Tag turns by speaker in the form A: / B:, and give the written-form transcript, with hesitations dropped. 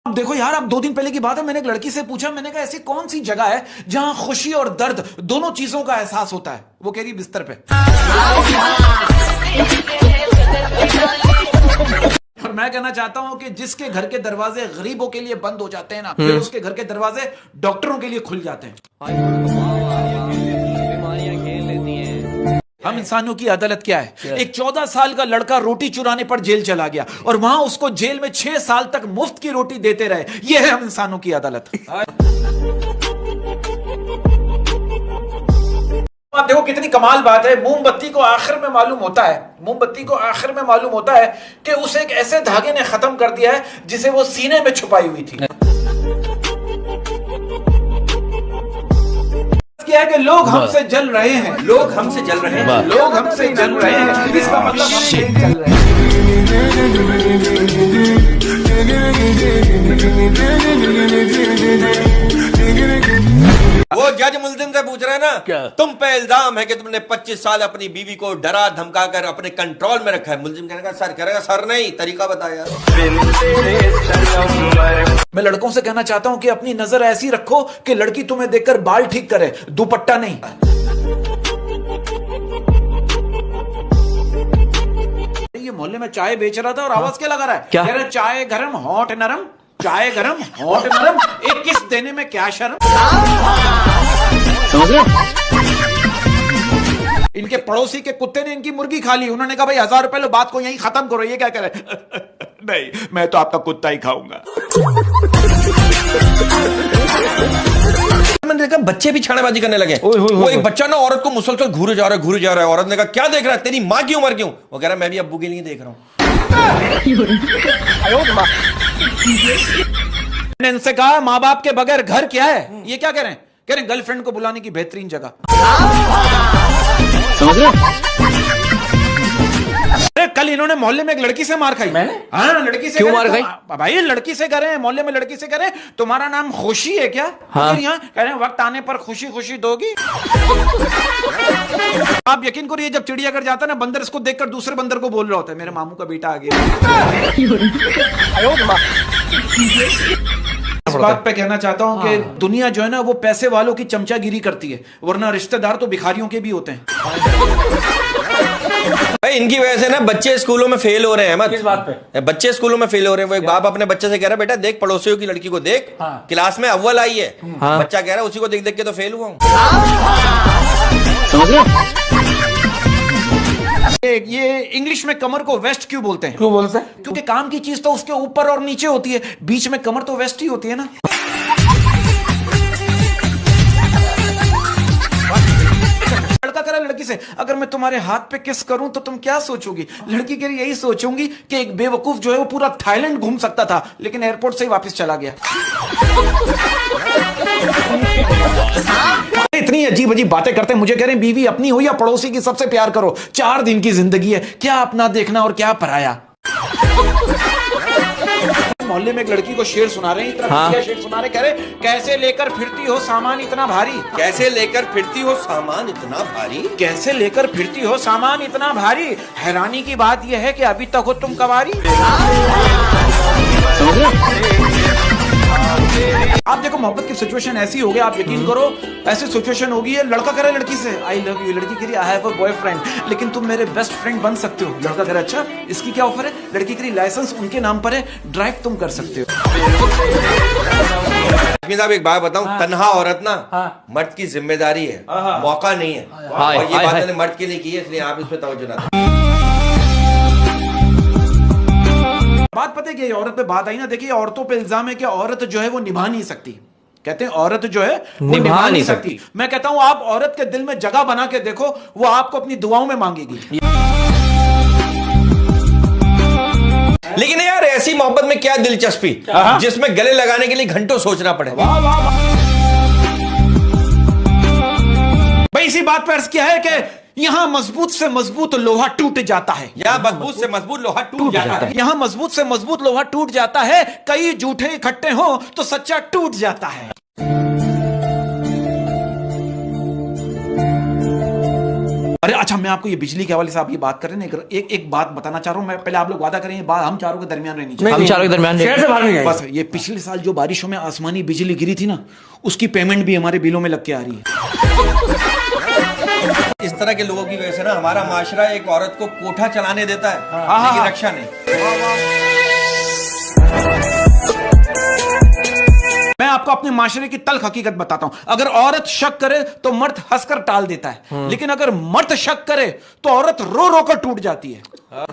A: अब देखो यार, अब 2 दिन पहले की बात है, मैंने एक लड़की से पूछा, मैंने कहा ऐसी कौन सी जगह है जहां खुशी और दर्द दोनों चीजों का एहसास होता है। वो कह रही बिस्तर पे। और मैं कहना चाहता हूं कि जिसके घर के दरवाजे गरीबों के लिए बंद हो जाते हैं ना, फिर उसके घर के दरवाजे डॉक्टरों के लिए खुल जाते हैं। हम इंसानों की अदालत क्या है? एक 14 साल का लड़का रोटी चुराने पर जेल चला गया और वहां उसको जेल में 6 साल तक मुफ्त की रोटी देते रहे। यह है हम इंसानों की अदालत। आप देखो कितनी कमाल बात है। मोमबत्ती को आखिर में मालूम होता है कि उसे एक ऐसे धागे ने खत्म कर दिया है जिसे वो सीने में छुपाई हुई थी। क्या है कि लोग हमसे जल रहे हैं, इसका मतलब हम चल रहे हैं।
B: वो जज मुल्जिम से पूछ रहे हैं ना,
C: क्या?
B: तुम पे इल्जाम है कि तुमने 25 साल अपनी बीवी को डरा धमका कर अपने कंट्रोल में रखा है। मुल्जिम कहने का सर, करेगा सर नहीं, तरीका बताया।
A: मैं लड़कों से कहना चाहता हूं कि अपनी नजर ऐसी रखो कि लड़की तुम्हें देखकर बाल ठीक करे, दुपट्टा नहीं। ये मोहल्ले में चाय बेच रहा था और आवाज क्या लगा रहा है?
C: क्या?
A: कह रहा चाय गरम हॉट नरम, चाय गरम हॉट नरम, एक किस देने में क्या शर्म।
C: समझ रहे?
A: इनके पड़ोसी के कुत्ते ने इनकी मुर्गी खा ली। उन्होंने कहा भाई 1000 रुपए लो, बात को यहीं खत्म करो। ये क्या करे? नहीं, मैं तो आपका कुत्ता ही खाऊंगा।
B: मैंने देखा बच्चे भी छानेबाजी करने लगे। वो एक बच्चा ना औरत को मुसलसल घूरे जा रहा है। औरत ने कहा क्या देख रहा है, तेरी माँ की उम्र क्यों? वो कह रहा है मैं भी अब्बू के लिए देख रहा हूं।
A: मैंने इनसे कहा माँ बाप के बगैर घर क्या है? ये क्या कह रहे हैं? कह रहे हैं गर्लफ्रेंड को बुलाने की बेहतरीन जगह।
C: समझ रहे?
A: अरे कल इन्होंने मोहल्ले में एक लड़की से मार खाई।
C: मैंने?
A: हाँ, लड़की से।
C: क्यों मार खाई?
A: भाई लड़की से कह रहे हैं, मोहल्ले में लड़की से कह रहे हैं तुम्हारा नाम खुशी है क्या?
C: हाँ।
A: यहाँ कह रहे हैं वक्त आने पर खुशी खुशी दोगी। आप यकीन करिए, जब चिड़ियाघर जाता है ना, बंदर इसको देखकर दूसरे बंदर को बोल रहा होता है मेरे मामू का बेटा आ गया। इस बात पे कहना चाहता हूं कि दुनिया जो है ना, वो पैसे वालों की चमचागिरी करती है, वरना रिश्तेदार तो भिखारियों के भी होते हैं।
B: भाई इनकी वजह से ना बच्चे स्कूलों में फेल हो रहे हैं।
C: किस बात पे?
B: बच्चे स्कूलों में फेल हो रहे हैं। वो एक बाप अपने बच्चे से कह रहा है बेटा देख पड़ोसियों की लड़की को देख,
C: हाँ।
B: क्लास में अव्वल आई है।
C: हाँ।
B: बच्चा कह रहा है उसी को देख देख के तो फेल हुआ हूं।
C: समझ रहे?
A: ये इंग्लिश में कमर को वेस्ट क्यों बोलते हैं?
C: क्यों बोलते हैं?
A: क्योंकि काम की चीज तो उसके ऊपर और नीचे होती है, बीच में कमर तो वेस्ट ही होती है ना। लड़का कह रहा है लड़की से, अगर मैं तुम्हारे हाथ पे किस करूं तो तुम क्या सोचोगी? लड़की कह रही यही सोचूंगी कि एक बेवकूफ जो है वो पूरा थाईलैंड घूम सकता था, लेकिन एयरपोर्ट से ही वापस चला गया। इतनी अजीब अजीब बातें करते हैं। मुझे कह रहे हैं बीवी अपनी हो या पड़ोसी की, सबसे प्यार करो। 4 दिन की जिंदगी है, क्या अपना देखना और क्या पराया। मोहल्ले में एक लड़की को शेर सुना रहे हैं, इतना
C: हाँ।
A: शेर सुना रहे, कह रहे कैसे लेकर फिरती हो सामान इतना भारी,
B: कैसे लेकर फिरती हो सामान इतना भारी,
A: कैसे लेकर फिरती हो सामान इतना भारी, हैरानी की बात यह है कि अभी तक हो तुम कवारी।
C: समझ रहे?
A: आप देखो मोहब्बत की सिचुएशन ऐसी हो गई, आप यकीन करो ऐसी सिचुएशन होगी है, लड़का कह रहा है लड़की से आई लव यू, लड़की कह रही आई हैव अ बॉयफ्रेंड, लेकिन तुम मेरे बेस्ट फ्रेंड बन सकते हो। लड़का कह रहा है अच्छा इसकी क्या ऑफर है? लड़की कह रही लाइसेंस उनके नाम पर है, ड्राइव तुम कर सकते हो।
B: साहब एक बात बताऊं, तन्हा औरत ना मर्द की जिम्मेदारी है, मौका नहीं है। और ये बात मैंने मर्द के लिए की है, इसलिए आप इस पे तवज्जो ना दें।
A: बात पता है कि औरत पे बात आई ना, देखिए औरतों पे इल्जाम है कि औरत जो है वो निभा नहीं सकती। कहते हैं औरत जो है वो निभा नहीं सकती। मैं कहता हूं आप औरत के दिल में जगह बना के देखो, वो आपको अपनी दुआओं में मांगेगी।
B: लेकिन यार ऐसी मोहब्बत में क्या दिलचस्पी जिसमें गले लगाने के लिए घंटों सोचना पड़े।
A: भाई इसी बात पर अर्ज किया है कि यहां मजबूत से मजबूत लोहा टूट जाता है,
B: या मजबूत से मजबूत लोहा टूट जाता है।
A: यहां मजबूत से मजबूत लोहा टूट जाता है, कई झूठे इकट्ठे हो तो सच्चा टूट जाता है। अरे अच्छा, मैं आपको ये बिजली के हवाले से आप ये बात कर रहे हैं, एक बात बताना चाह रहा हूँ मैं। पहले आप लोग वादा करें, ये बात हम चारों के दरमियान रहनी चाहिए।
C: हम चारों के दरमियान
D: शहर से बाहर नहीं आएगी।
A: बस ये पिछले साल जो बारिशों में आसमानी बिजली गिरी थी ना, उसकी पेमेंट भी हमारे बिलों में लग के आ रही है।
B: इस तरह के लोगों की वजह से ना हमारा माशरा एक औरत को कोठा चलाने देता है, लेकिन रक्षा नहीं।
A: मैं आपको अपने माशरे की तल्ख हकीकत बताता हूं। अगर औरत शक करे तो मर्द हंसकर टाल देता है, लेकिन अगर मर्द शक करे तो औरत रो रो कर टूट जाती है।